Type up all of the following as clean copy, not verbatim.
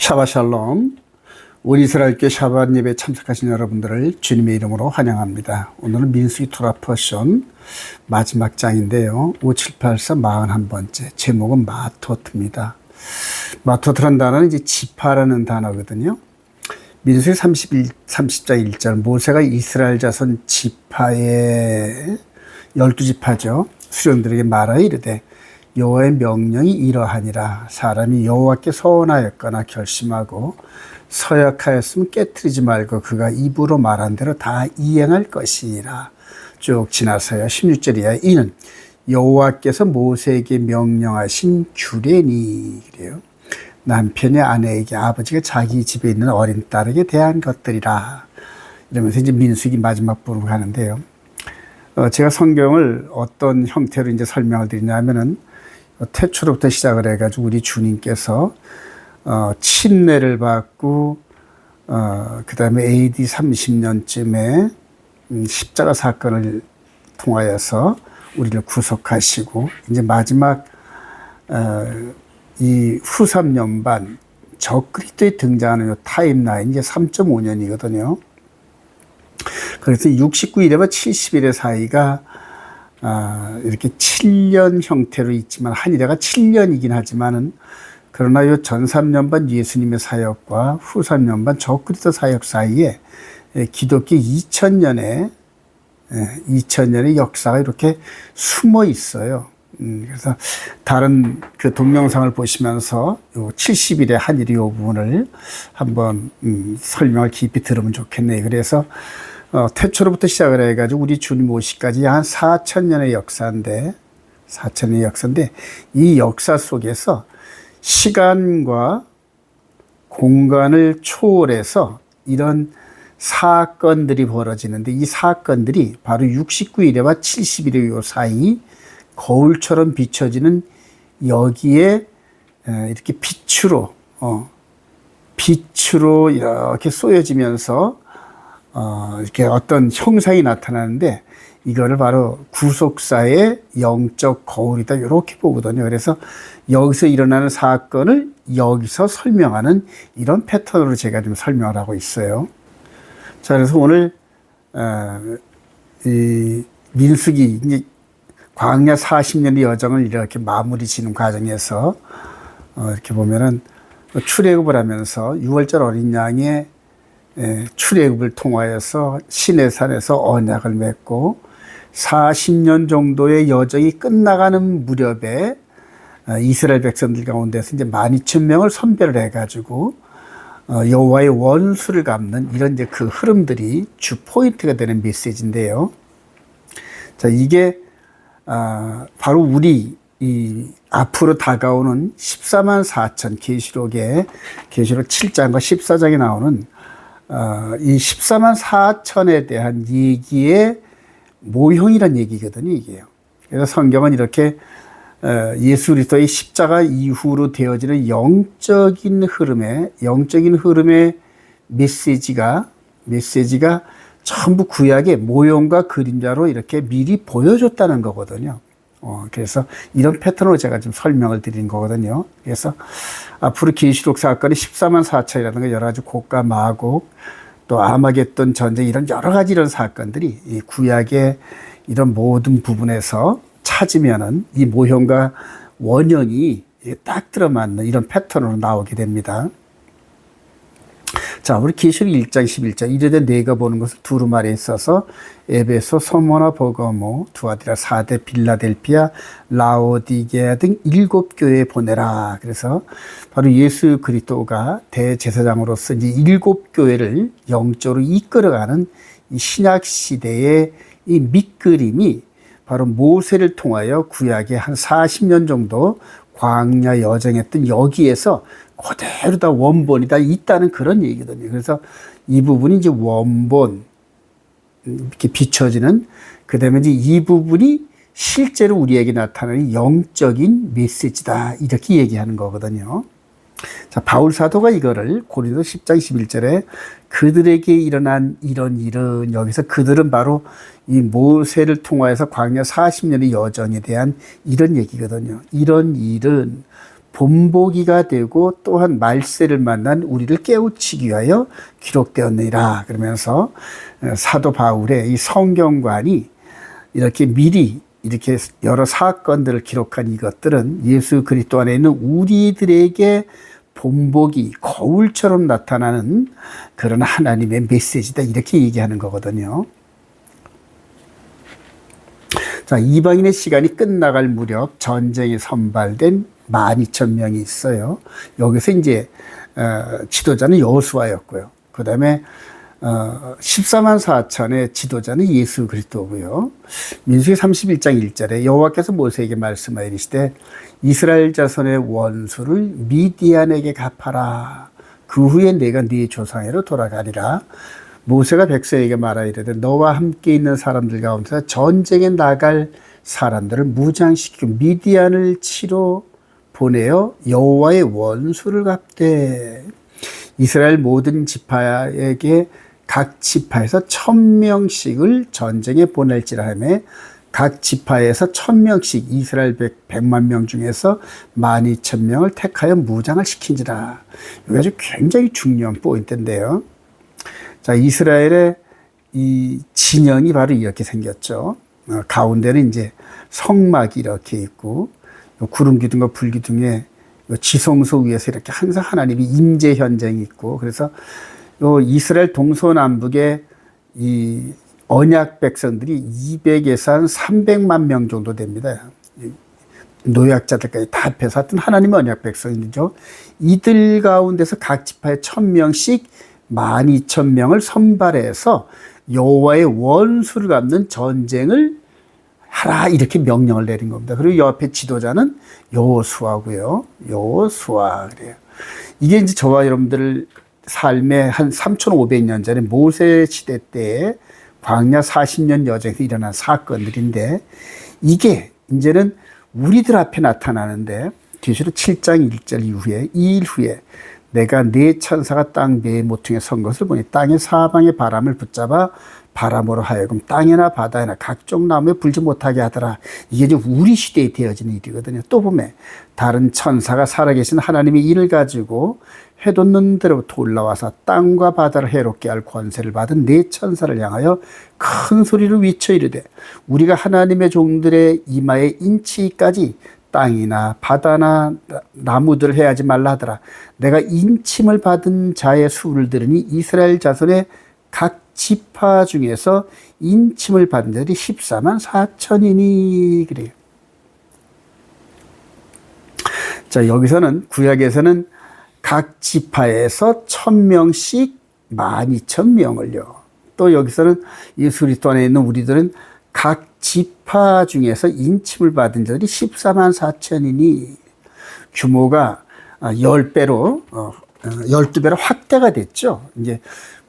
샤바샬롬. 우리 이스라엘교회 샤bat 예배에 참석하신 여러분들을 주님의 이름으로 환영합니다. 오늘은 민수기 토라 포션 마지막 장인데요. 5784 41번째. 제목은 마토트입니다. 마토트라는 단어는 이제 지파라는 단어거든요. 민수기 30장 1절. 모세가 이스라엘 자손 지파의 12지파죠. 수령들에게 말하여 이르되 여호와의 명령이 이러하니라. 사람이 여호와께 서원하였거나 결심하고 서약하였으면 깨트리지 말고 그가 입으로 말한 대로 다 이행할 것이라. 쭉 지나서요. 16절이야. 이는 여호와께서 모세에게 명령하신 규례니. 그래요. 남편의 아내에게 아버지가 자기 집에 있는 어린 딸에게 대한 것들이라. 이러면서 이제 민수기 마지막 부분으로 가는데요. 제가 성경을 어떤 형태로 이제 설명을 드리냐면은 태초로부터 시작을 해가지고 우리 주님께서 침례를 받고 그 다음에 AD 30년쯤에 십자가 사건을 통하여서 우리를 구속하시고 이제 마지막 이 후 3년 반 적그리스도에 등장하는 이 타임라인 이제 3.5년이거든요. 그래서 69일에서 70일의 사이가 이렇게 7년 형태로 있지만 한 일회가 7년이긴 하지만은 그러나 요 전 3년 반 예수님의 사역과 후 3년 반 적그리스도 사역 사이에 기독교 2000년의 역사가 이렇게 숨어 있어요. 그래서 다른 그 동영상을 보시면서 요 70일의 한 일의 요 부분을 한번 설명을 깊이 들으면 좋겠네요. 그래서 태초로부터 시작을 해가지고 우리 주님 오시기까지 한 4000년의 역사인데 이 역사 속에서 시간과 공간을 초월해서 이런 사건들이 벌어지는데 이 사건들이 바로 69일에와 70일의 요 사이 거울처럼 비춰지는 여기에 이렇게 빛으로 이렇게 쏘여지면서 이렇게 어떤 형상이 나타나는데 이거를 바로 구속사의 영적 거울이다 이렇게 보거든요. 그래서 여기서 일어나는 사건을 여기서 설명하는 이런 패턴으로 제가 좀 설명을 하고 있어요. 자, 그래서 오늘 이 민수기 이제 광야 40년의 여정을 이렇게 마무리 지는 과정에서 이렇게 보면은 출애굽을 하면서 6월절 어린 양의 출애굽을 통하여서 시내산에서 언약을 맺고 40년 정도의 여정이 끝나가는 무렵에 이스라엘 백성들 가운데서 이제 12,000명을 선별을 해가지고 여호와의 원수를 갚는 이런 이제 그 흐름들이 주 포인트가 되는 메시지인데요. 자, 이게 바로 우리 이 앞으로 다가오는 14만 4천 계시록 7장과 14장에 나오는 이 14만 4천에 대한 얘기의 모형이란 얘기거든요, 이게요. 그래서 성경은 이렇게 예수 그리스도의 십자가 이후로 되어지는 영적인 흐름의 메시지가 전부 구약의 모형과 그림자로 이렇게 미리 보여줬다는 거거든요. 그래서 이런 패턴으로 제가 좀 설명을 드린 거거든요. 그래서 앞으로 계시록 사건이 14만 4천이라든가 여러 가지 곡과 마곡 또 아마겟돈 전쟁 이런 여러 가지 이런 사건들이 이 구약의 이런 모든 부분에서 찾으면은 이 모형과 원형이 딱 들어맞는 이런 패턴으로 나오게 됩니다. 자, 우리 계시록 1장 11절. 이르되 내가 보는 것을 두루마리에 있어서 에베소, 서머나, 버가모, 두아디라, 사대, 빌라델피아, 라오디게아 등 7교회에 보내라. 그래서 바로 예수 그리스도가 대제사장으로서 이제 7교회를 영적으로 이끌어가는 이 신약 시대의 이 밑그림이 바로 모세를 통하여 구약에 한 40년 정도 광야 여정했던 여기에서 그대로 다 원본이 다 있다는 그런 얘기거든요. 그래서 이 부분이 이제 원본, 이렇게 비춰지는, 그 다음에 이제 이 부분이 실제로 우리에게 나타나는 영적인 메시지다. 이렇게 얘기하는 거거든요. 자, 바울 사도가 이거를 고린도 10장 11절에 그들에게 일어난 이런 일은, 여기서 그들은 바로 이 모세를 통하여서 광야 40년의 여정에 대한 이런 얘기거든요. 이런 일은 본보기가 되고 또한 말세를 만난 우리를 깨우치기 위하여 기록되었느니라. 그러면서 사도 바울의 이 성경관이 이렇게 미리 이렇게 여러 사건들을 기록한 이것들은 예수 그리스도 안에 있는 우리들에게 본보기, 거울처럼 나타나는 그런 하나님의 메시지다. 이렇게 얘기하는 거거든요. 자, 이방인의 시간이 끝나갈 무렵 전쟁에 선발된 12,000명이 있어요. 여기서 이제 지도자는 여호수아였고요. 그 다음에 14만 4천의 지도자는 예수 그리스도고요. 민수기 31장 1절에 여호와께서 모세에게 말씀하여 이르시되 이스라엘 자손의 원수를 미디안에게 갚아라. 그 후에 내가 네 조상에로 돌아가리라. 모세가 백성에게 말하여 이르되 너와 함께 있는 사람들 가운데서 전쟁에 나갈 사람들을 무장시키고 미디안을 치러 보내어 여호와의 원수를 갚되 이스라엘 모든 지파에게 각 지파에서 1,000명씩을 전쟁에 보낼지라 하며 각 지파에서 1,000명씩 이스라엘 100만 명 중에서 12,000명을 택하여 무장을 시킨지라. 이게 아주 굉장히 중요한 포인트인데요. 자, 이스라엘의 이 진영이 바로 이렇게 생겼죠. 가운데는 이제 성막이 이렇게 있고 구름 기둥과 불 기둥에 지성소 위에서 이렇게 항상 하나님이 임재 현장이 있고, 그래서 이스라엘 동서남북에 이 언약 백성들이 200에서 한 300만 명 정도 됩니다. 노약자들까지 다 합해서 하여튼 하나님의 언약 백성이죠. 이들 가운데서 각 지파에 1,000명씩 12,000명을 선발해서 여호와의 원수를 갚는 전쟁을 하라, 이렇게 명령을 내린 겁니다. 그리고 옆에 지도자는 여호수아고요. 여호수아 그래요. 이게 이제 저와 여러분들 삶의 한 3,500년 전에 모세 시대 때에 광야 40년 여정에서 일어난 사건들인데, 이게 이제는 우리들 앞에 나타나는데, 계시록 7장 1절 이후에 2일 후에 내가 네 천사가 땅 네 모퉁이에 선 것을 보니 땅의 사방의 바람을 붙잡아 바람으로 하여금 땅이나 바다나 각종 나무에 불지 못하게 하더라. 이게 이제 우리 시대에 되어지는 일이거든요. 또 보면 다른 천사가 살아계신 하나님의 일을 가지고 해돋는 데로부터 올라와서 땅과 바다를 해롭게 할 권세를 받은 네 천사를 향하여 큰 소리로 외쳐 이르되 우리가 하나님의 종들의 이마에 인치까지 땅이나 바다나 나무들을 해하지 말라 하더라. 내가 인침을 받은 자의 수를 들으니 이스라엘 자손의 각 지파 중에서 인침을 받은 자들이 14만 4천이니 그래요. 자, 여기서는 구약에서는 각 지파에서 1,000명씩 12,000명을요. 또 여기서는 예수 그리스도 안에 있는 우리들은 각 지파 중에서 인침을 받은 자들이 14만 4천이니 규모가 10배로 12배로 확대가 됐죠. 이제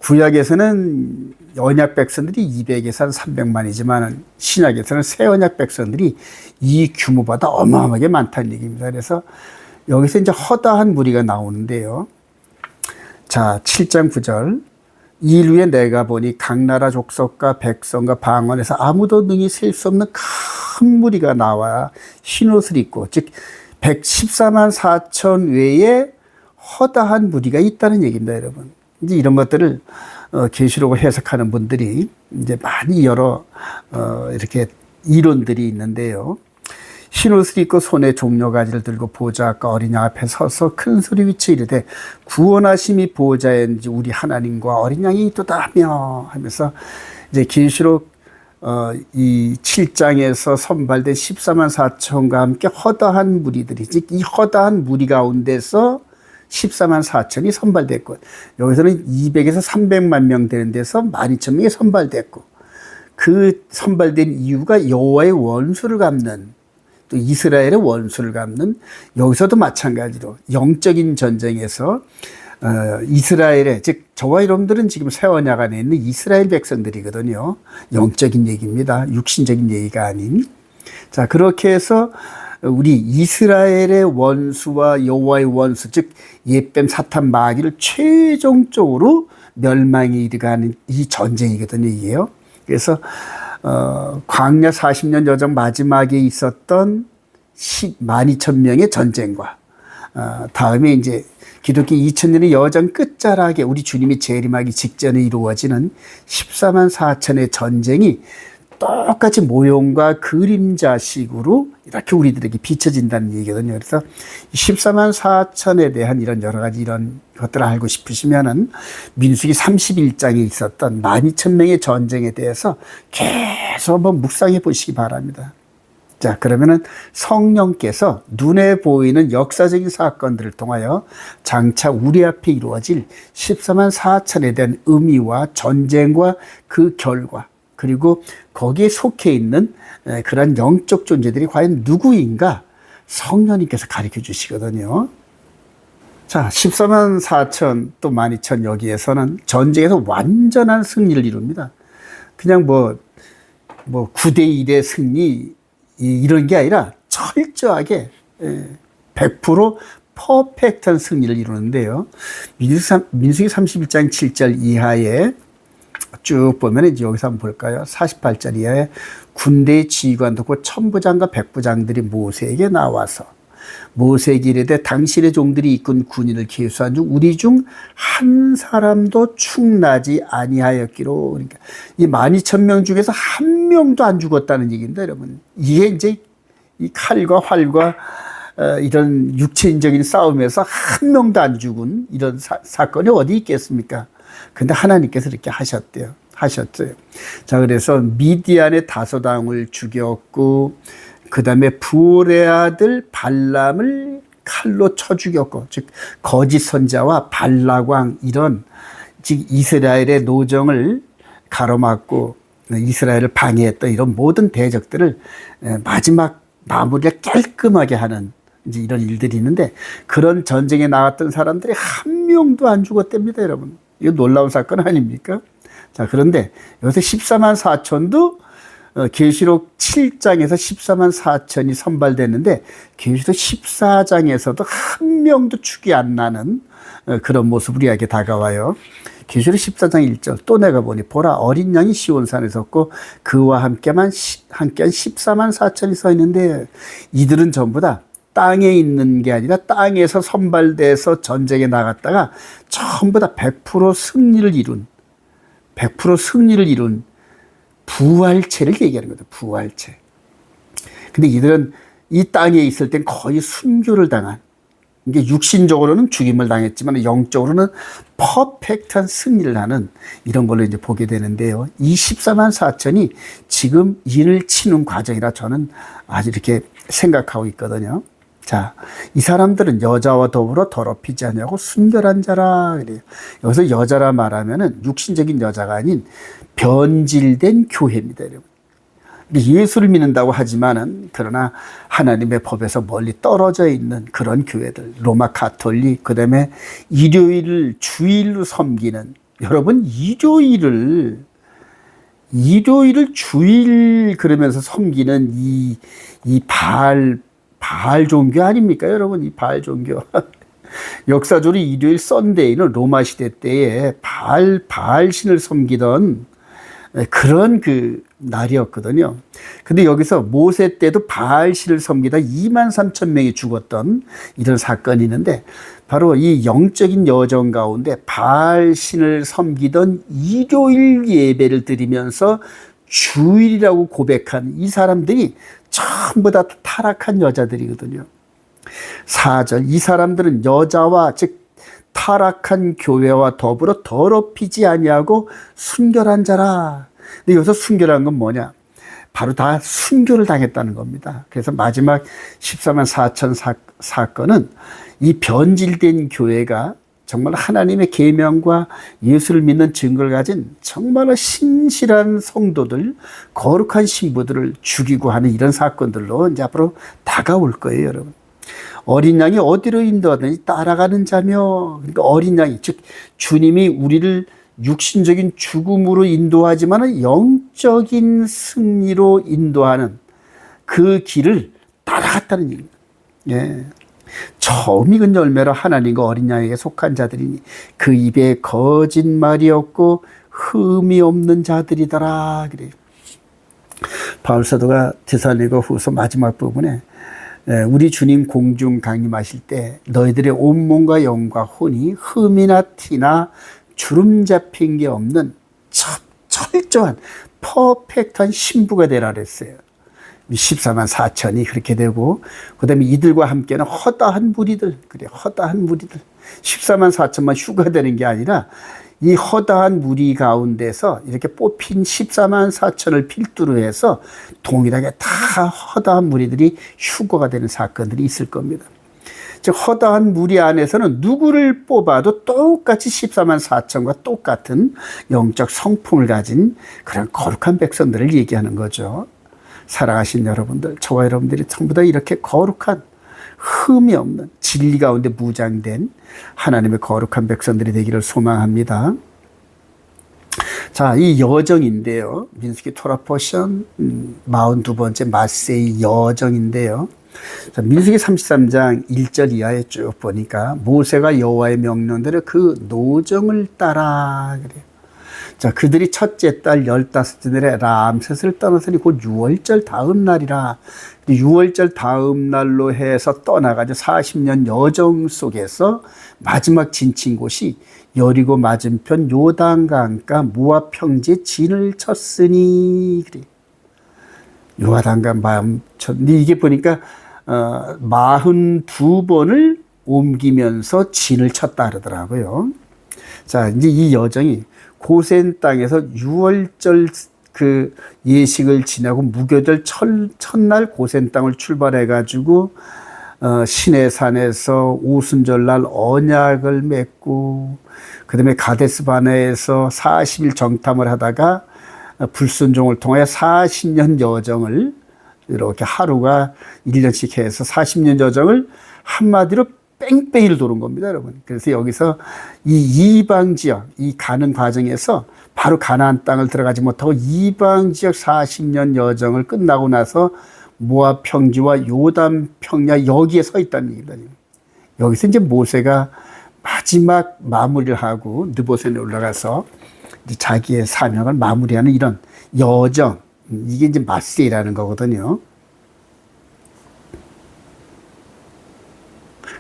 구약에서는 언약 백성들이 200에서 한 300만이지만 신약에서는 새 언약 백성들이 이 규모보다 어마어마하게 많다는 얘기입니다. 그래서 여기서 이제 허다한 무리가 나오는데요. 자, 7장 9절. 이일 후에 내가 보니 각 나라 족속과 백성과 방언에서 아무도 능히 셀 수 없는 큰 무리가 나와 흰 옷을 입고, 즉 114만 4천 외에 허다한 무리가 있다는 얘기입니다, 여러분. 이제 이런 것들을 계시록을 해석하는 분들이 이제 많이 여러 이렇게 이론들이 있는데요. 흰옷을 입고 손에 종려가지를 들고 보좌과 어린 양 앞에 서서 큰 소리 위쳐 이르되 구원하심이 보좌인지 우리 하나님과 어린 양이 있도다며 하면서 이제 계시록 이 7장에서 선발된 14만 4천과 함께 허다한 무리들이, 즉 이 허다한 무리 가운데서 14만 4천이 선발됐고, 여기서는 200에서 300만 명 되는 데서 12,000명이 선발됐고, 그 선발된 이유가 여호와의 원수를 갚는, 또 이스라엘의 원수를 갚는, 여기서도 마찬가지로 영적인 전쟁에서 이스라엘의, 즉 저와 여러분들은 지금 새 언약 안에 있는 이스라엘 백성들이거든요. 영적인 얘기입니다. 육신적인 얘기가 아닌. 자, 그렇게 해서 우리 이스라엘의 원수와 여호와의 원수, 즉 옛뱀 사탄 마귀를 최종적으로 멸망에 이르가는 이 전쟁이거든요, 이게요. 그래서 광야 40년 여정 마지막에 있었던 12,000명의 전쟁과 다음에 이제 기독교 2000년의 여정 끝자락에 우리 주님이 재림하기 직전에 이루어지는 14만 4천의 전쟁이 똑같이 모형과 그림자식으로 이렇게 우리들에게 비춰진다는 얘기거든요. 그래서 14만 4천에 대한 이런 여러 가지 이런 것들을 알고 싶으시면은 민수기 31장에 있었던 12,000명의 전쟁에 대해서 계속 한번 묵상해 보시기 바랍니다. 자, 그러면은 성령께서 눈에 보이는 역사적인 사건들을 통하여 장차 우리 앞에 이루어질 14만 4천에 대한 의미와 전쟁과 그 결과, 그리고 거기에 속해 있는 그런 영적 존재들이 과연 누구인가 성령님께서 가르쳐 주시거든요. 자, 14만 4천 또 12,000 여기에서는 전쟁에서 완전한 승리를 이룹니다. 그냥 뭐 9대1의 승리 이런 게 아니라 철저하게 100% 퍼펙트한 승리를 이루는데요. 민수기 31장 7절 이하에 쭉 보면 이제 여기서 한번 볼까요? 48절 이하에 군대의 지휘관도 그 천부장과 백부장들이 모세에게 나와서 모세에게 이르되 당신의 종들이 이끈 군인을 계수한 중 우리 중 한 사람도 충나지 아니하였기로. 그러니까 이 12,000명 중에서 한 명도 안 죽었다는 얘기입니다, 여러분. 이게 이제 이 칼과 활과 이런 육체적인 싸움에서 한 명도 안 죽은 이런 사건이 어디 있겠습니까? 근데 하나님께서 이렇게 하셨어요. 자, 그래서 미디안의 다소당을 죽였고, 그 다음에 부올의 아들 발람을 칼로 쳐 죽였고, 즉 거짓 선자와 발라광 이런 즉 이스라엘의 노정을 가로막고 이스라엘을 방해했던 이런 모든 대적들을 마지막 마무리를 깔끔하게 하는 이제 이런 일들이 있는데, 그런 전쟁에 나갔던 사람들이 한 명도 안 죽었답니다, 여러분. 이거 놀라운 사건 아닙니까? 자, 그런데 여기서 14만 4천도 계시록 7장에서 14만 4천이 선발됐는데 계시록 14장에서도 한 명도 축이 안 나는 그런 모습으로 우리에게 다가와요. 계시록 14장 1절 또 내가 보니 보라 어린 양이 시온산에 섰고 그와 함께한 14만 4천이 서 있는데, 이들은 전부 다 땅에 있는 게 아니라 땅에서 선발돼서 전쟁에 나갔다가 전부 다 100% 승리를 이룬 부활체를 얘기하는 거죠. 부활체. 근데 이들은 이 땅에 있을 땐 거의 순교를 당한, 이게 육신적으로는 죽임을 당했지만 영적으로는 퍼펙트한 승리를 하는 이런 걸로 이제 보게 되는데요. 이 14만 4천이 지금 인을 치는 과정이라 저는 아주 이렇게 생각하고 있거든요. 자, 이 사람들은 여자와 더불어 더럽히지 않냐고 순결한 자라 그래요. 여기서 여자라 말하면은 육신적인 여자가 아닌 변질된 교회입니다, 여러분. 예수를 믿는다고 하지만은 그러나 하나님의 법에서 멀리 떨어져 있는 그런 교회들, 로마 가톨릭, 그다음에 일요일을 주일로 섬기는, 여러분 일요일을 주일 그러면서 섬기는 이 바알 종교 아닙니까, 여러분? 이 바알 종교. 역사적으로 일요일 썬데이는 로마 시대 때에 바알 신을 섬기던 그런 그 날이었거든요. 근데 여기서 모세 때도 바알 신을 섬기다 23,000명이 죽었던 이런 사건이 있는데, 바로 이 영적인 여정 가운데 바알 신을 섬기던 일요일 예배를 드리면서 주일이라고 고백한 이 사람들이 전부 다 타락한 여자들이거든요. 4절 이 사람들은 여자와 즉 타락한 교회와 더불어 더럽히지 아니하고 순결한 자라. 근데 여기서 순결한 건 뭐냐? 바로 다 순교를 당했다는 겁니다. 그래서 마지막 14만 4천 사건은 이 변질된 교회가 정말 하나님의 계명과 예수를 믿는 증거를 가진 정말로 신실한 성도들, 거룩한 신부들을 죽이고 하는 이런 사건들로 이제 앞으로 다가올 거예요, 여러분. 어린 양이 어디로 인도하든지 따라가는 자며, 그러니까 어린 양이, 즉 주님이 우리를 육신적인 죽음으로 인도하지만 영적인 승리로 인도하는 그 길을 따라갔다는 얘기입니다. 예. 처음 익은 열매로 하나님과 어린 양에게 속한 자들이니 그 입에 거짓말이 없고 흠이 없는 자들이더라 그래요. 바울 사도가 데살로니가 후서 마지막 부분에 우리 주님 공중 강림하실 때 너희들의 온몸과 영과 혼이 흠이나 티나 주름 잡힌 게 없는 철저한 퍼펙트한 신부가 되라 그랬어요. 14만 4천이 그렇게 되고, 그 다음에 이들과 함께는 허다한 무리들, 그래, 허다한 무리들. 14만 4천만 휴가되는 게 아니라 이 허다한 무리 가운데서 이렇게 뽑힌 14만 4천을 필두로 해서 동일하게 다 허다한 무리들이 휴거가 되는 사건들이 있을 겁니다. 즉, 허다한 무리 안에서는 누구를 뽑아도 똑같이 14만 4천과 똑같은 영적 성품을 가진 그런 거룩한 백성들을 얘기하는 거죠. 사랑하신 여러분들, 저와 여러분들이 전부 다 이렇게 거룩한 흠이 없는 진리 가운데 무장된 하나님의 거룩한 백성들이 되기를 소망합니다. 자, 이 여정인데요. 민수기 토라 포션 42번째 마세이 여정인데요. 자, 민수기 33장 1절 이하에 쭉 보니까 모세가 여호와의 명령대로 그 노정을 따라 그래요. 자, 그들이 첫째 달 15째 날에 람셋을 떠나서니 곧 6월절 다음 날이라. 6월절 다음 날로 해서 떠나가지고 40년 여정 속에서 마지막 진친 곳이 여리고 맞은편 요단강가 모압 평지에 진을 쳤으니 그래. 요단강 근데 이게 보니까 42번을 옮기면서 진을 쳤다 그러더라고요. 자, 이제 이 여정이 고센 땅에서 6월절 그 예식을 지나고 무교절 첫날 고센 땅을 출발해가지고 시내산에서 오순절날 언약을 맺고, 그 다음에 가데스 바네에서 40일 정탐을 하다가 불순종을 통해 40년 여정을 이렇게 하루가 1년씩 해서 40년 여정을 한마디로 뺑뺑이를 도는 겁니다, 여러분. 그래서 여기서 이 이방 지역, 이 가는 과정에서 바로 가나안 땅을 들어가지 못하고 이방 지역 40년 여정을 끝나고 나서 모압 평지와 요단 평야 여기에 서 있다는 얘기입니다. 여기서 이제 모세가 마지막 마무리를 하고 느보산에 올라가서 이제 자기의 사명을 마무리하는 이런 여정, 이게 이제 마세이라는 거거든요.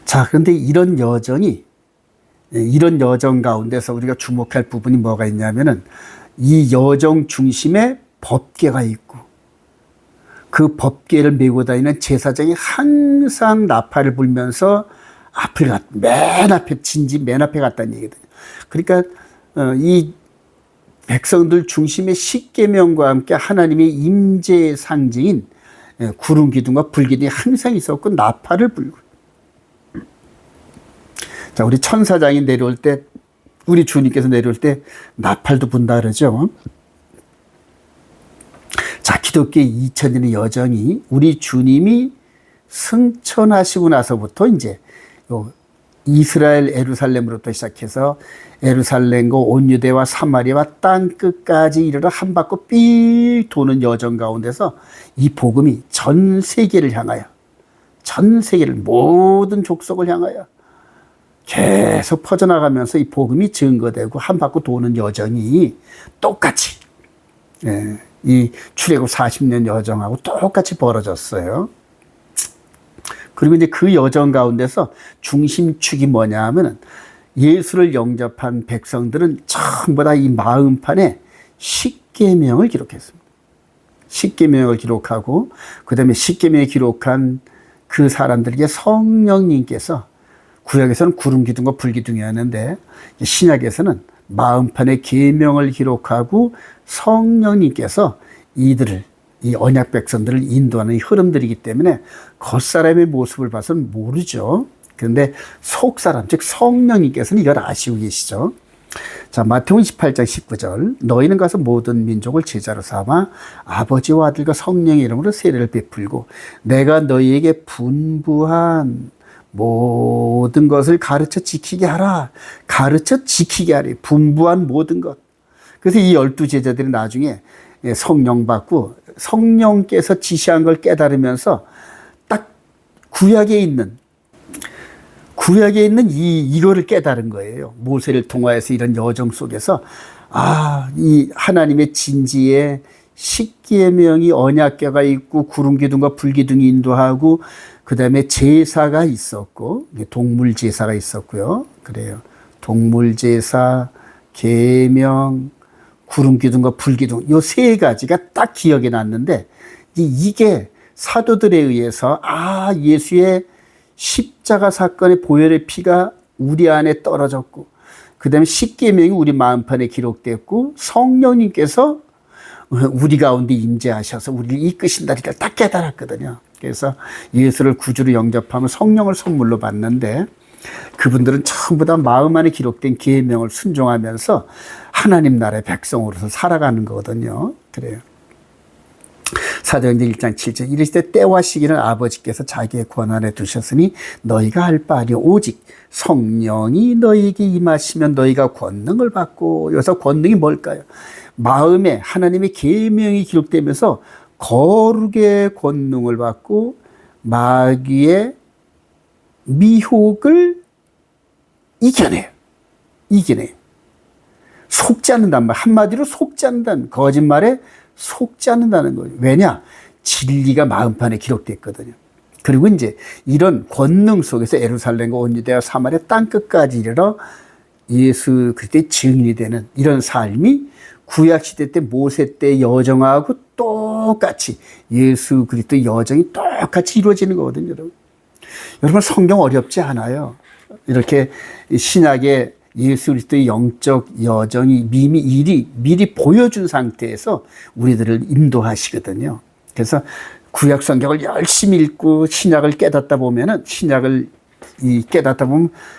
자, 그런데 이런 여정 가운데서 우리가 주목할 부분이 뭐가 있냐면은 이 여정 중심에 법궤가 있고, 그 법궤를 메고 다니는 제사장이 항상 나팔을 불면서 맨 앞에 진지 맨 앞에 갔다는 얘기거든요. 그러니까 이 백성들 중심의 십계명과 함께 하나님의 임재의 상징인 구름 기둥과 불 기둥이 항상 있었고 나팔을 불고. 자, 우리 천사장이 내려올 때, 우리 주님께서 내려올 때 나팔도 분다 그러죠. 자, 기독교의 2000년의 여정이 우리 주님이 승천하시고 나서부터 이제 이스라엘 에루살렘으로부터 시작해서 에루살렘과 온 유대와 사마리아와 땅 끝까지 이르러 한 바퀴 삥 도는 여정 가운데서 이 복음이 전 세계를 향하여, 전 세계를, 모든 족속을 향하여 계속 퍼져나가면서 이 복음이 증거되고 한 바퀴 도는 여정이 똑같이 이 출애굽 40년 여정하고 똑같이 벌어졌어요. 그리고 이제 그 여정 가운데서 중심축이 뭐냐 하면은 예수를 영접한 백성들은 전부 다 이 마음판에 십계명을 기록했습니다. 십계명을 기록하고, 그 다음에 십계명을 기록한 그 사람들에게 성령님께서, 구약에서는 구름 기둥과 불 기둥이었는데 신약에서는 마음판에 계명을 기록하고 성령님께서 이들을, 이 언약 백성들을 인도하는 흐름들이기 때문에 겉사람의 모습을 봐서는 모르죠. 그런데 속사람, 즉 성령님께서는 이걸 아시고 계시죠. 자, 마태복음 28장 19절. 너희는 가서 모든 민족을 제자로 삼아 아버지와 아들과 성령의 이름으로 세례를 베풀고 내가 너희에게 분부한 모든 것을 가르쳐 지키게 하라. 가르쳐 지키게 하라. 분부한 모든 것. 그래서 이 12 제자들이 나중에 성령 받고 성령께서 지시한 걸 깨달으면서 딱 구약에 있는 이거를 깨달은 거예요. 모세를 통하여서 이런 여정 속에서 이 하나님의 진지에 십계명이 언약궤가 있고 구름 기둥과 불 기둥이 인도하고 그 다음에 제사가 있었고, 동물 제사가 있었고요. 그래요. 동물 제사, 계명, 구름 기둥과 불 기둥, 요 세 가지가 딱 기억에 났는데, 이게 사도들에 의해서, 예수의 십자가 사건의 보혈의 피가 우리 안에 떨어졌고, 그 다음에 십계명이 우리 마음판에 기록됐고, 성령님께서 우리 가운데 임재하셔서 우리를 이끄신다니까 딱 깨달았거든요. 그래서 예수를 구주로 영접하면 성령을 선물로 받는데, 그분들은 전부 다 마음 안에 기록된 계명을 순종하면서 하나님 나라의 백성으로서 살아가는 거거든요. 그래요. 사도행전 1장 7절 이르시되 때와 시기는 아버지께서 자기의 권한에 두셨으니 너희가 할 바 아니요 오직 성령이 너희에게 임하시면 너희가 권능을 받고. 여기서 권능이 뭘까요? 마음에 하나님의 계명이 기록되면서 거룩의 권능을 받고 마귀의 미혹을 이겨내요. 속지 않는다는 말. 한마디로 속지 않는다는, 거짓말에 속지 않는다는 거예요. 왜냐? 진리가 마음판에 기록됐거든요. 그리고 이제 이런 권능 속에서 예루살렘과 온 유대와 사마리아 땅끝까지 이르러 예수 그리스도의 증인이 되는 이런 삶이 구약시대 때 모세 때 여정하고 똑같이 예수 그리스도의 여정이 똑같이 이루어지는 거거든요. 여러분 성경 어렵지 않아요. 이렇게 신약의 예수 그리스도의 영적 여정이 미리 보여준 상태에서 우리들을 인도하시거든요. 그래서 구약 성경을 열심히 읽고 신약을 깨닫다 보면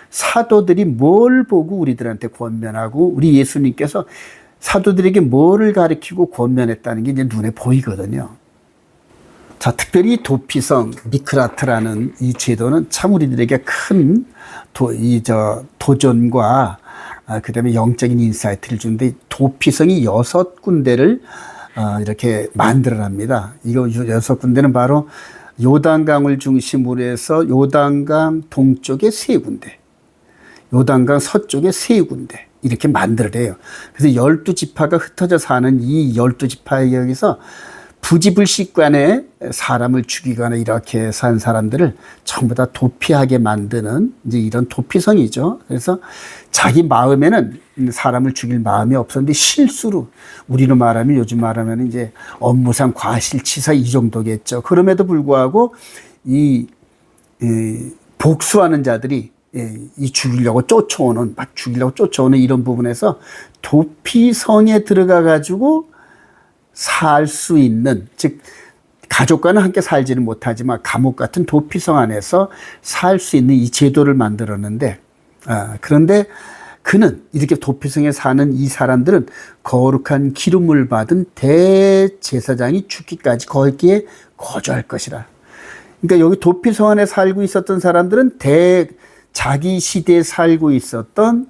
사도들이 뭘 보고 우리들한테 권면하고 우리 예수님께서 사도들에게 뭐를 가르치고 권면했다는 게 이제 눈에 보이거든요. 자, 특별히 도피성 미크라트라는 이 제도는 참 우리들에게 큰 도전과 그다음에 영적인 인사이트를 주는데, 도피성이 6군데를 이렇게 만들어냅니다. 이거 6군데는 바로 요단강을 중심으로 해서 요단강 동쪽에 3군데, 요단강 서쪽에 3군데 이렇게 만들어내요. 그래서 12지파가 흩어져 사는 이 12지파의 여기서 부지불식간에 사람을 죽이거나 이렇게 산 사람들을 전부 다 도피하게 만드는 이제 이런 도피성이죠. 그래서 자기 마음에는 사람을 죽일 마음이 없었는데 실수로, 우리로 말하면 요즘 말하면 이제 업무상 과실치사 이 정도겠죠. 그럼에도 불구하고 이 복수하는 자들이 이 죽이려고 쫓아오는 이런 부분에서 도피성에 들어가 가지고 살 수 있는, 즉 가족과는 함께 살지는 못하지만 감옥 같은 도피성 안에서 살 수 있는 이 제도를 만들었는데, 그런데 그는 이렇게 도피성에 사는 이 사람들은 거룩한 기름을 받은 대제사장이 죽기까지 거기에 거주할 것이라. 그러니까 여기 도피성 안에 살고 있었던 사람들은 자기 시대에 살고 있었던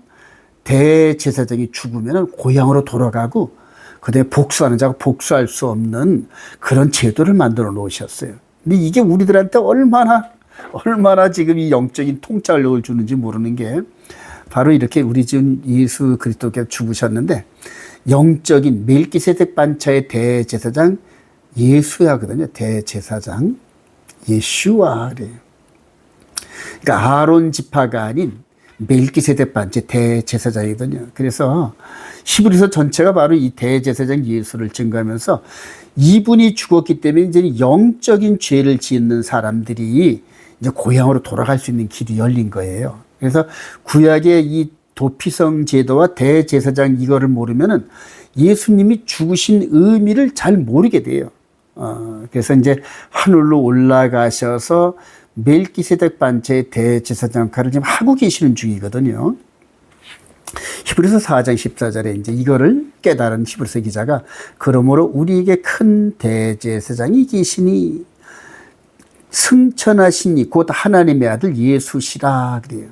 대제사장이 죽으면 고향으로 돌아가고, 그다음에 복수하는 자가 복수할 수 없는 그런 제도를 만들어 놓으셨어요. 근데 이게 우리들한테 얼마나 지금 이 영적인 통찰력을 주는지 모르는 게, 바로 이렇게 우리 주 예수 그리스도께서 죽으셨는데 영적인 멜기세덱 반차의 대제사장 예수야거든요. 대제사장 예수와 그래요. 그러니까 아론 지파가 아닌 멜기세덱 반차 대제사장이거든요. 그래서 히브리서 전체가 바로 이 대제사장 예수를 증거하면서 이분이 죽었기 때문에 이제 영적인 죄를 짓는 사람들이 이제 고향으로 돌아갈 수 있는 길이 열린 거예요. 그래서 구약의 이 도피성 제도와 대제사장 이거를 모르면은 예수님이 죽으신 의미를 잘 모르게 돼요. 그래서 이제 하늘로 올라가셔서 멜기세덱 반차의 대제사장 역할을 지금 하고 계시는 중이거든요. 히브리서 4장 14절에 이제 이거를 깨달은 히브리서 기자가, 그러므로 우리에게 큰 대제사장이 계시니 승천하시니 곧 하나님의 아들 예수시라 그래요.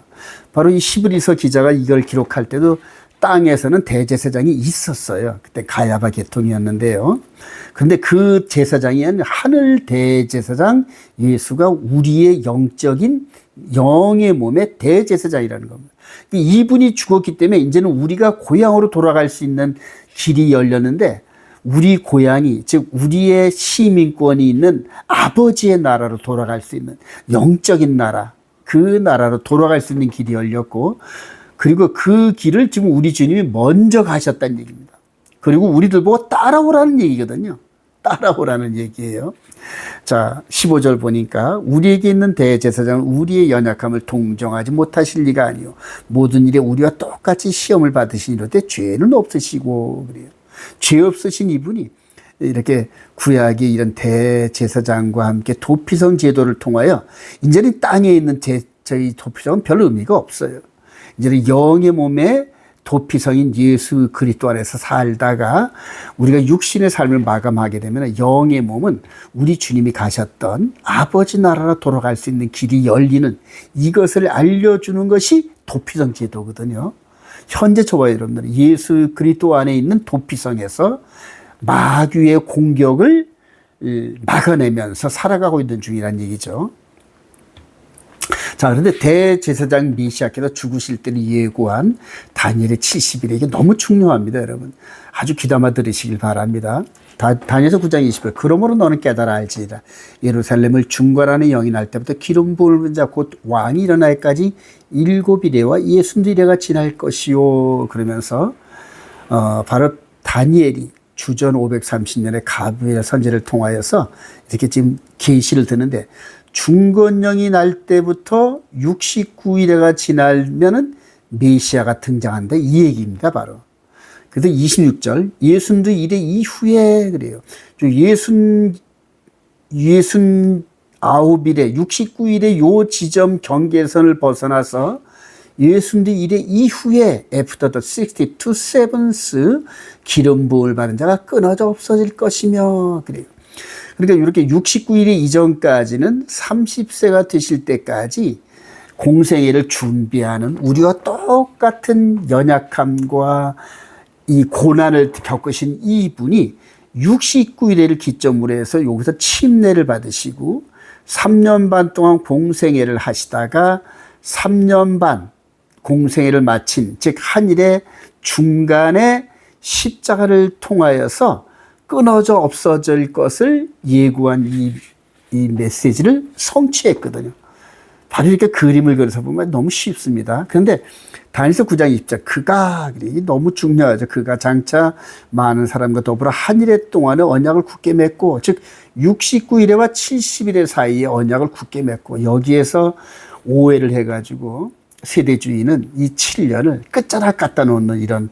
바로 이 히브리서 기자가 이걸 기록할 때도 땅에서는 대제사장이 있었어요. 그때 가야바 계통이었는데요. 그런데 그 제사장이 아니라 하늘 대제사장 예수가 우리의 영적인 영의 몸의 대제사장이라는 겁니다. 이분이 죽었기 때문에 이제는 우리가 고향으로 돌아갈 수 있는 길이 열렸는데, 우리 고향이, 즉 우리의 시민권이 있는 아버지의 나라로 돌아갈 수 있는 영적인 나라, 그 나라로 돌아갈 수 있는 길이 열렸고, 그리고 그 길을 지금 우리 주님이 먼저 가셨다는 얘기입니다. 그리고 우리들 보고 따라오라는 얘기거든요. 따라오라는 얘기예요. 자, 15절 보니까 우리에게 있는 대제사장은 우리의 연약함을 동정하지 못하실 리가 아니요 모든 일에 우리와 똑같이 시험을 받으시니로되 죄는 없으시고 그래요. 죄 없으신 이분이 이렇게 구약의 이런 대제사장과 함께 도피성 제도를 통하여 이제는 땅에 있는 저희 도피성은 별 의미가 없어요. 이제는 영의 몸에 도피성인 예수 그리스도 안에서 살다가 우리가 육신의 삶을 마감하게 되면 영의 몸은 우리 주님이 가셨던 아버지 나라로 돌아갈 수 있는 길이 열리는 이것을 알려주는 것이 도피성 제도거든요. 현재 저와 여러분들은 예수 그리스도 안에 있는 도피성에서 마귀의 공격을 막아내면서 살아가고 있는 중이라는 얘기죠. 자, 그런데 대제사장 메시아께서 죽으실 때를 예고한 다니엘의 70일에 이게 너무 중요합니다, 여러분. 아주 귀담아 들으시길 바랍니다. 다니엘서 9장 20절. 그러므로 너는 깨달아 알지니라. 예루살렘을 중괄하는 영이 날 때부터 기름 부은 자 곧 왕이 일어날까지 7이레와 60이레가 지날 것이요. 그러면서 바로 다니엘이 주전 530년에 가브리엘 선지를 통하여서 이렇게 지금 계시를 드는데 중건령이 날 때부터 69일에가 지나면은 메시아가 등장한다 이 얘기입니다, 바로. 그래서 26절 62일의 이후에 그래요. 69일에 69일의 요 지점 경계선을 벗어나서 62일의 이후에 after the 62 sevenths 기름 부음을 받은 자가 끊어져 없어질 것이며 그래요. 그러니까 이렇게 69일이 이전까지는 30세가 되실 때까지 공생애를 준비하는 우리와 똑같은 연약함과 이 고난을 겪으신 이분이 69일을 기점으로 해서 여기서 침례를 받으시고 3년 반 동안 공생애를 하시다가 3년 반 공생애를 마친 즉 한일의 중간에 십자가를 통하여서 끊어져 없어질 것을 예고한 이 메시지를 성취했거든요. 바로 이렇게 그림을 그려서 보면 너무 쉽습니다. 그런데 다니엘서 9장 20절 그가 너무 중요하죠. 그가 장차 많은 사람과 더불어 한 일해 동안에 언약을 굳게 맺고 즉 69일에와 70일의 사이에 언약을 굳게 맺고 여기에서 오해를 해가지고 세대주의는 이 7년을 끝자락 갖다 놓는 이런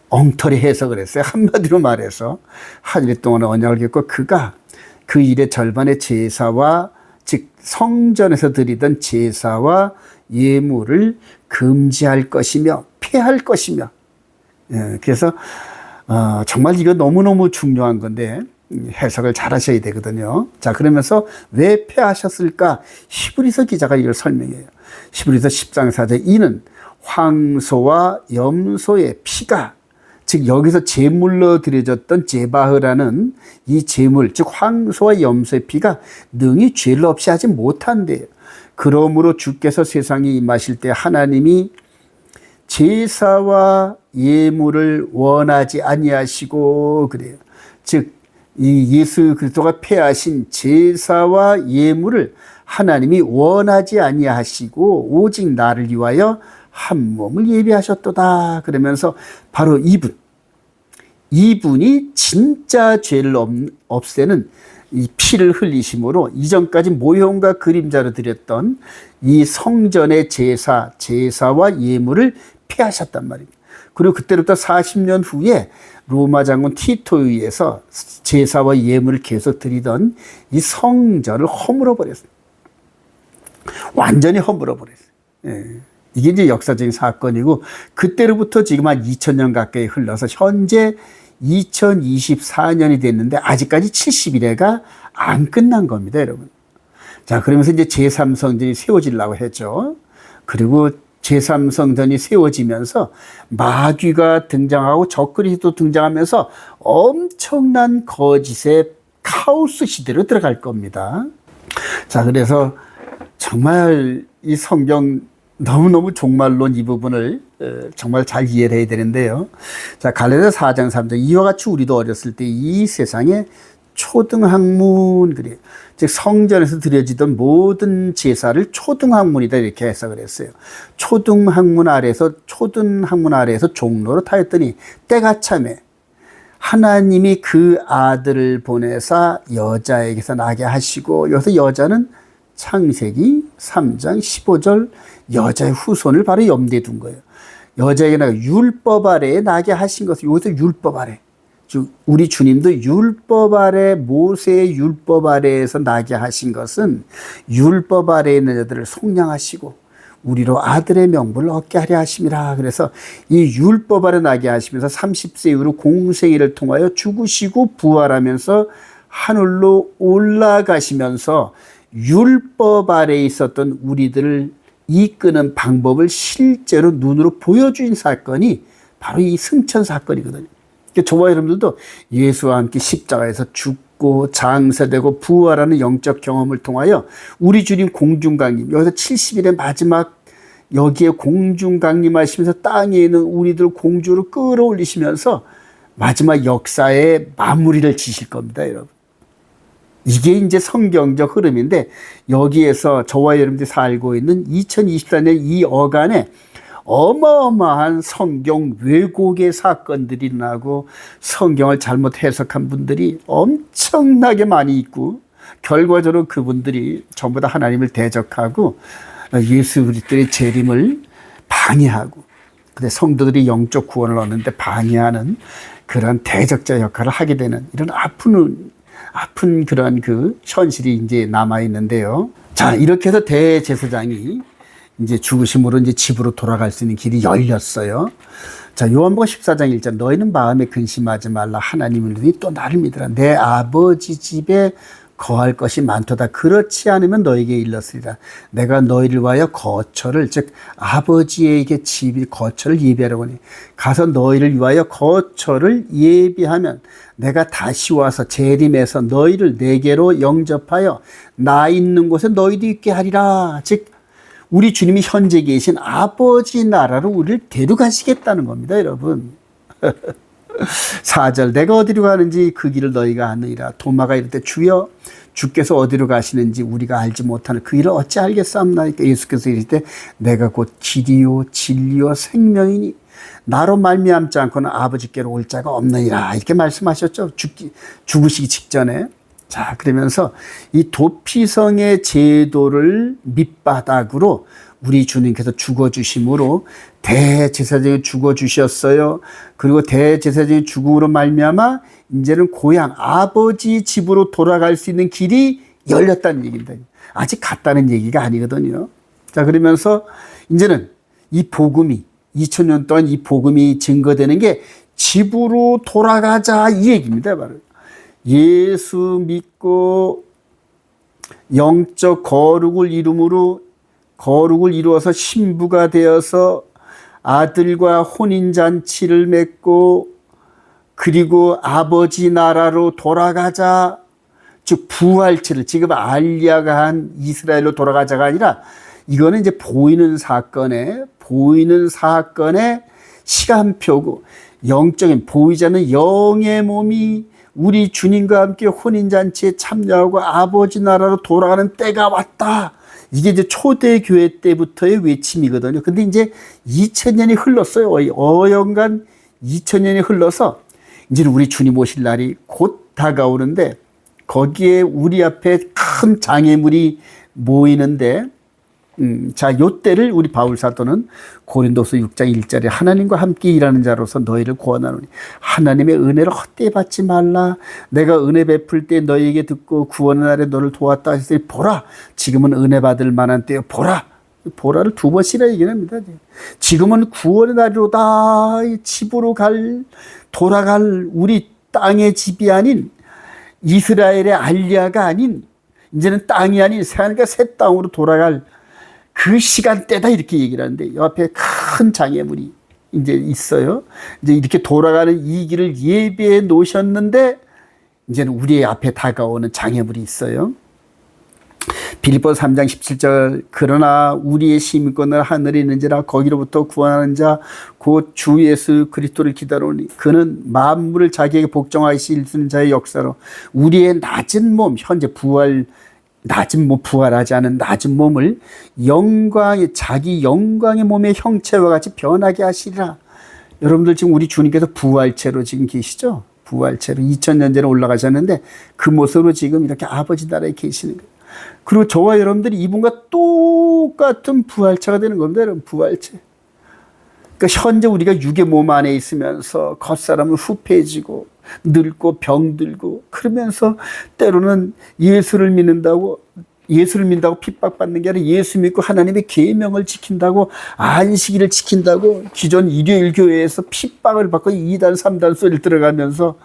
엉터리 해석을 했어요. 한마디로 말해서 한 일 동안 언약을 맺고 그가 그 일의 절반의 제사와 즉 성전에서 드리던 제사와 예물을 금지할 것이며 폐할 것이며 그래서 정말 이거 너무너무 중요한 건데 해석을 잘 하셔야 되거든요. 자, 그러면서 왜 폐하셨을까? 히브리서 기자가 이걸 설명해요. 히브리서 10장 4절 이는 황소와 염소의 피가 즉 여기서 제물로 드려졌던 제바흐라는 이 제물 즉 황소와 염소의 피가 능히 죄를 없이 하지 못한대요. 그러므로 주께서 세상에 임하실 때 하나님이 제사와 예물을 원하지 아니하시고 그래요. 즉 이 예수 그리스도가 폐하신 제사와 예물을 하나님이 원하지 아니하시고 오직 나를 위하여 한 몸을 예비하셨도다. 그러면서 바로 이분이 진짜 죄를 없애는 이 피를 흘리심으로 이전까지 모형과 그림자로 드렸던 이 성전의 제사와 예물을 폐하셨단 말입니다. 그리고 그때부터 40년 후에 로마 장군 티토에 의해서 제사와 예물을 계속 드리던 이 성전을 허물어 버렸어요. 완전히 허물어 버렸어요. 예. 이게 이제 역사적인 사건이고 그때로부터 지금 한 2000년 가까이 흘러서 현재 2024년이 됐는데 아직까지 70일에가 안 끝난 겁니다, 여러분. 자, 그러면서 이제 제3성전이 세워지려고 했죠. 그리고 제3성전이 세워지면서 마귀가 등장하고 적그리스도 등장하면서 엄청난 거짓의 카오스 시대로 들어갈 겁니다. 자, 그래서 정말 이 성경 너무너무 종말론 이 부분을 정말 잘 이해를 해야 되는데요. 자, 갈라디아서 4장 3절 이와 같이 우리도 어렸을 때 이 세상에 초등학문 그래요. 즉 성전에서 드려지던 모든 제사를 초등학문이다 이렇게 해석을 했어요. 초등학문 아래에서 종로로 타였더니 때가 참에 하나님이 그 아들을 보내사 여자에게서 나게 하시고 여기서 여자는 창세기 3장 15절 여자의 후손을 바로 염두에 둔 거예요. 여자에게 나가 율법 아래에 나게 하신 것을 여기서 율법 아래 즉 우리 주님도 율법 아래 모세의 율법 아래에서 나게 하신 것은 율법 아래에 있는 자들을 속량하시고 우리로 아들의 명분을 얻게 하려 하심이라. 그래서 이 율법 아래 나게 하시면서 30세 이후로 공생애를 통하여 죽으시고 부활하면서 하늘로 올라가시면서 율법 아래에 있었던 우리들을 이끄는 방법을 실제로 눈으로 보여준 사건이 바로 이 승천 사건이거든요. 저와 여러분들도 예수와 함께 십자가에서 죽고 장사되고 부활하는 영적 경험을 통하여 우리 주님 공중강림 여기서 70일의 마지막 여기에 공중강림하시면서 땅에 있는 우리들 공주로 끌어올리시면서 마지막 역사의 마무리를 지실 겁니다, 여러분. 이게 이제 성경적 흐름인데 여기에서 저와 여러분들이 살고 있는 2024년 이 어간에 어마어마한 성경 왜곡의 사건들이 나고 성경을 잘못 해석한 분들이 엄청나게 많이 있고 결과적으로 그분들이 전부 다 하나님을 대적하고 예수 그리스도의 재림을 방해하고 근데 성도들이 영적 구원을 얻는데 방해하는 그런 대적자 역할을 하게 되는 이런 아픈 그런 그 현실이 이제 남아 있는데요. 자, 이렇게 해서 대제사장이 이제 죽으심으로 이제 집으로 돌아갈 수 있는 길이 열렸어요. 자, 요한복음 14장 1절 너희는 마음에 근심하지 말라 하나님을 믿으니 또 나를 믿으라 내 아버지 집에 거할 것이 많도다 그렇지 않으면 너에게 일렀으리라 내가 너희를 위하여 거처를 즉 아버지에게 집이 거처를 예비하려고 하니 가서 너희를 위하여 거처를 예비하면 내가 다시 와서 재림해서 너희를 내게로 영접하여 나 있는 곳에 너희도 있게 하리라. 즉 우리 주님이 현재 계신 아버지 나라로 우리를 데려가시겠다는 겁니다, 여러분. 4절 내가 어디로 가는지 그 길을 너희가 아느니라. 도마가 이럴 때 주여 주께서 어디로 가시는지 우리가 알지 못하는 그 길을 어찌 알겠사옵나이까. 예수께서 이럴 때 내가 곧 길이요 진리요 생명이니 나로 말미암지 않고는 아버지께로 올 자가 없느니라. 이렇게 말씀하셨죠. 죽으시기 직전에. 자, 그러면서 이 도피성의 제도를 밑바닥으로 우리 주님께서 죽어주심으로 대제사장이 죽어주셨어요. 그리고 대제사장이 죽음으로 말미암아 이제는 고향 아버지 집으로 돌아갈 수 있는 길이 열렸다는 얘기입니다. 아직 갔다는 얘기가 아니거든요. 자, 그러면서 이제는 이 복음이 2000년 동안 이 복음이 증거되는 게 집으로 돌아가자 이 얘기입니다. 바로 예수 믿고 영적 거룩을 이루어서 신부가 되어서 아들과 혼인잔치를 맺고 그리고 아버지 나라로 돌아가자. 즉 부활체를 지금 알리야가 한 이스라엘로 돌아가자가 아니라 이거는 이제 보이는 사건의 시간표고 영적인 보이지 않는 영의 몸이 우리 주님과 함께 혼인잔치에 참여하고 아버지 나라로 돌아가는 때가 왔다. 이게 이제 초대교회 때부터의 외침이거든요. 근데 이제 2000년이 흘렀어요. 어영간 2000년이 흘러서 이제는 우리 주님 오실 날이 곧 다가오는데 거기에 우리 앞에 큰 장애물이 모이는데 자, 요 때를 우리 바울 사도는 고린도서 6장 1절에 하나님과 함께 일하는 자로서 너희를 구원하노니 하나님의 은혜를 헛되이 받지 말라. 내가 은혜 베풀 때 너희에게 듣고 구원의 날에 너를 도왔다 하시더니 보라 지금은 은혜 받을 만한 때요. 보라를 두 번씩이나 얘기합니다. 지금은 구원의 날이로다. 집으로 돌아갈 우리 땅의 집이 아닌 이스라엘의 알리야가 아닌 이제는 땅이 아닌 새하늘과 새 땅으로 돌아갈 그 시간대다 이렇게 얘기를 하는데 옆에 큰 장애물이 이제 있어요. 이제 이렇게 돌아가는 이 길을 예비해 놓으셨는데 이제는 우리의 앞에 다가오는 장애물이 있어요. 빌립보서 3장 17절 그러나 우리의 시민권은 하늘에 있는지라 거기로부터 구원하는 자 곧 주 예수 그리스도를 기다리니 그는 만물을 자기에게 복종하실 수 있는 자의 역사로 우리의 낮은 몸 현재 낮은 몸 부활하지 않은 낮은 몸을 영광의 자기 영광의 몸의 형체와 같이 변하게 하시리라. 여러분들 지금 우리 주님께서 부활체로 지금 계시죠? 부활체로 2000년 전에 올라가셨는데 그 모습으로 지금 이렇게 아버지 나라에 계시는 거예요. 그리고 저와 여러분들이 이분과 똑같은 부활체가 되는 겁니다. 여러분 부활체. 그러니까 현재 우리가 육의 몸 안에 있으면서 겉사람은 후패해지고 늙고 병들고 그러면서 때로는 예수를 믿는다고 핍박받는 게 아니라 예수 믿고 하나님의 계명을 지킨다고 안식일을 지킨다고 기존 일요일 교회에서 핍박을 받고 2단 3단 소리를 들어가면서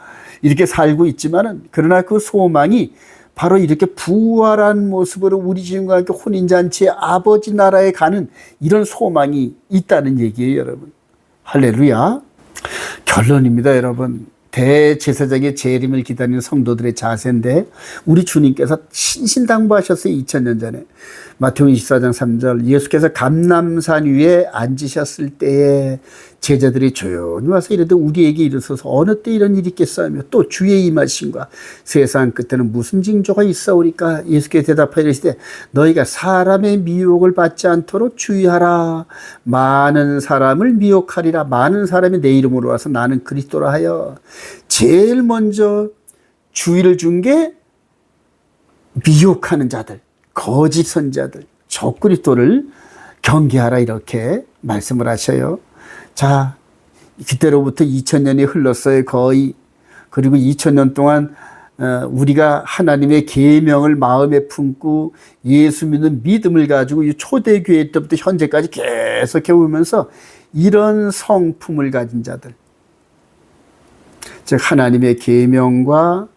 이렇게 살고 있지만은 그러나 그 소망이 바로 이렇게 부활한 모습으로 우리 주님과 함께 혼인잔치의 아버지 나라에 가는 이런 소망이 있다는 얘기예요, 여러분. 할렐루야. 결론입니다, 여러분. 대제사장의 재림을 기다리는 성도들의 자세인데 우리 주님께서 신신당부하셨어요. 2000년 전에. 마태복음 24장 3절 예수께서 감람산 위에 앉으셨을 때에 제자들이 조용히 와서 이르되 우리에게 이르소서 어느 때 이런 일이 있겠사오며 또 주의 임하심과 세상 끝에는 무슨 징조가 있사오리까. 예수께서 대답하여 이르시되 너희가 사람의 미혹을 받지 않도록 주의하라. 많은 사람을 미혹하리라. 많은 사람이 내 이름으로 와서 나는 그리스도라 하여. 제일 먼저 주의를 준 게 미혹하는 자들, 거짓 선자들, 적그리스도를 경계하라 이렇게 말씀을 하셔요. 자, 그때로부터 2000년이 흘렀어요. 거의. 그리고 2000년 동안 우리가 하나님의 계명을 마음에 품고 예수 믿는 믿음을 가지고 이 초대교회 때부터 현재까지 계속 해오면서 이런 성품을 가진 자들, 즉 하나님의 계명과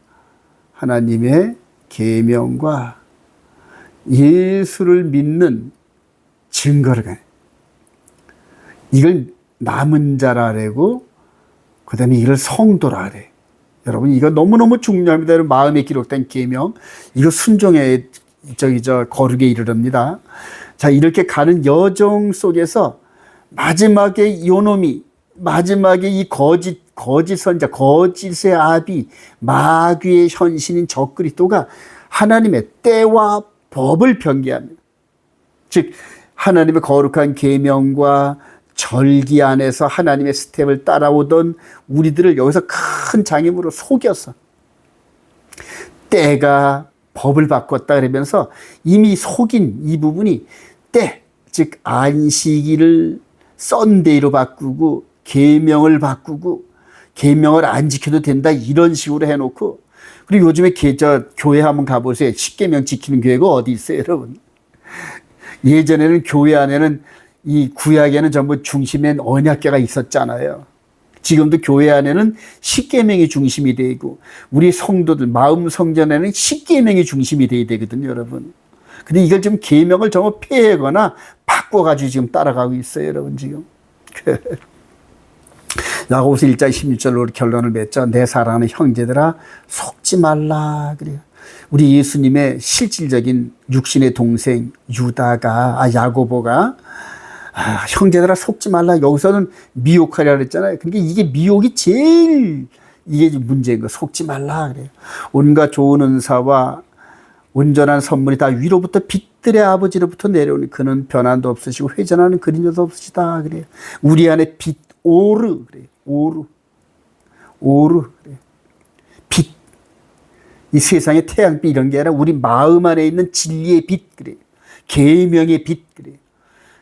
예수를 믿는 증거를 가요. 이걸 남은 자라고 그다음에 이걸 성도라 그래. 여러분 이거 너무너무 중요합니다. 여러분 마음에 기록된 계명 이거 순종의 거룩에 이르릅니다. 자, 이렇게 가는 여정 속에서 마지막에 요놈이 마지막에 이 거짓 선자, 거짓의 아비, 마귀의 현신인 적그리스도가 하나님의 때와 법을 변개합니다. 즉 하나님의 거룩한 계명과 절기 안에서 하나님의 스텝을 따라오던 우리들을 여기서 큰 장애물로 속였어. 때가 법을 바꿨다 그러면서 이미 속인 이 부분이 때, 즉 안식일을 썬데이로 바꾸고 계명을 바꾸고 계명을 안 지켜도 된다 이런 식으로 해놓고 그리고 요즘에 교회 한번 가보세요. 10계명 지키는 교회가 어디 있어요, 여러분? 예전에는 교회 안에는 이 구약에는 전부 중심엔 언약궤가 있었잖아요. 지금도 교회 안에는 10계명이 중심이 되고 우리 성도들 마음 성전에는 10계명이 중심이 돼야 되거든요, 여러분. 근데 이걸 지금 계명을 전부 폐해거나 바꿔가지고 지금 따라가고 있어요, 여러분 지금. 야고보서 1장 16절로 결론을 맺죠. 내 사랑하는 형제들아 속지 말라 그래요. 우리 예수님의 실질적인 육신의 동생 야고보가 형제들아 속지 말라. 여기서는 미혹하려 그랬잖아요. 그러니까 이게 미혹이 제일 이게 문제인 거. 속지 말라 그래요. 온갖 좋은 은사와 온전한 선물이 다 위로부터 빛들의 아버지로부터 내려오니 그는 변함도 없으시고 회전하는 그림자도 없으시다 그래요. 우리 안에 빛 오르 그래요. 오르 그래요. 빛. 이 세상의 태양빛 이런 게 아니라 우리 마음 안에 있는 진리의 빛 그래요. 계명의 빛 그래요.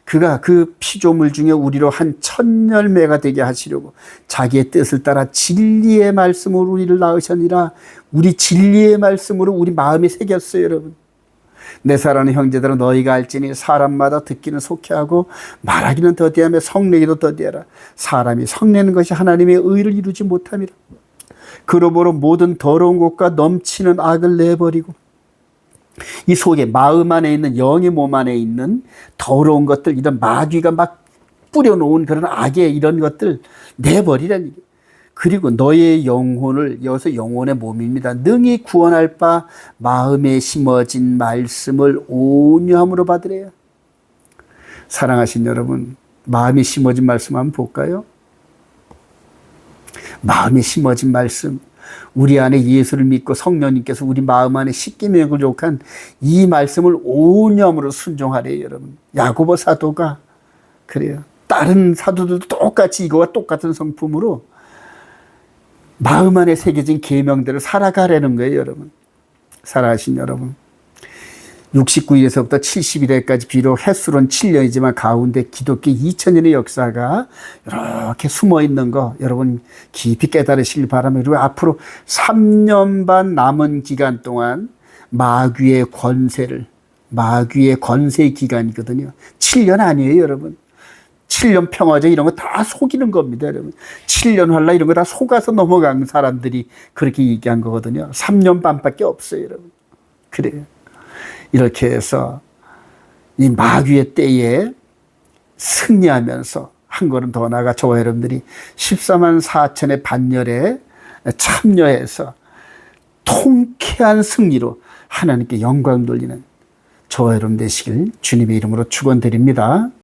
그가 그 피조물 중에 우리로 한 천열매가 되게 하시려고 자기의 뜻을 따라 진리의 말씀으로 우리를 낳으셨느니라. 우리 진리의 말씀으로 우리 마음에 새겼어요, 여러분. 내 사랑하는 형제들아 너희가 알지니 사람마다 듣기는 속해하고 말하기는 더디하며 성내기도 더디하라. 사람이 성내는 것이 하나님의 의를 이루지 못함이라. 그러므로 모든 더러운 것과 넘치는 악을 내버리고 이 속에 마음 안에 있는 영의 몸 안에 있는 더러운 것들 이런 마귀가 막 뿌려놓은 그런 악의 이런 것들 내버리라는 얘기예요. 그리고 너의 영혼을, 여기서 영혼의 몸입니다. 능히 구원할 바 마음에 심어진 말씀을 온유함으로 받으래요. 사랑하신 여러분, 마음에 심어진 말씀 한번 볼까요? 마음에 심어진 말씀, 우리 안에 예수를 믿고 성령님께서 우리 마음 안에 십계명을 이 말씀을 온유함으로 순종하래요, 여러분. 야고보 사도가 그래요. 다른 사도들도 똑같이 이거와 똑같은 성품으로 마음 안에 새겨진 계명대로 살아가라는 거예요, 여러분. 사랑하신 여러분. 69일에서부터 70일에까지 비록 햇수론 7년이지만 가운데 기독교 2000년의 역사가 이렇게 숨어 있는 거 여러분 깊이 깨달으시길 바랍니다. 그리고 앞으로 3년 반 남은 기간 동안 마귀의 권세의 기간이거든요. 7년 아니에요, 여러분. 7년 평화제 이런 거 다 속이는 겁니다, 여러분. 7년 환란 이런 거 다 속아서 넘어간 사람들이 그렇게 얘기한 거거든요. 3년 반밖에 없어요, 여러분. 그래요. 이렇게 해서 이 마귀의 때에 승리하면서 한 걸음 더 나아가 저와 여러분들이 14만 4천의 반열에 참여해서 통쾌한 승리로 하나님께 영광 돌리는 저와 여러분 되시길 주님의 이름으로 축원드립니다.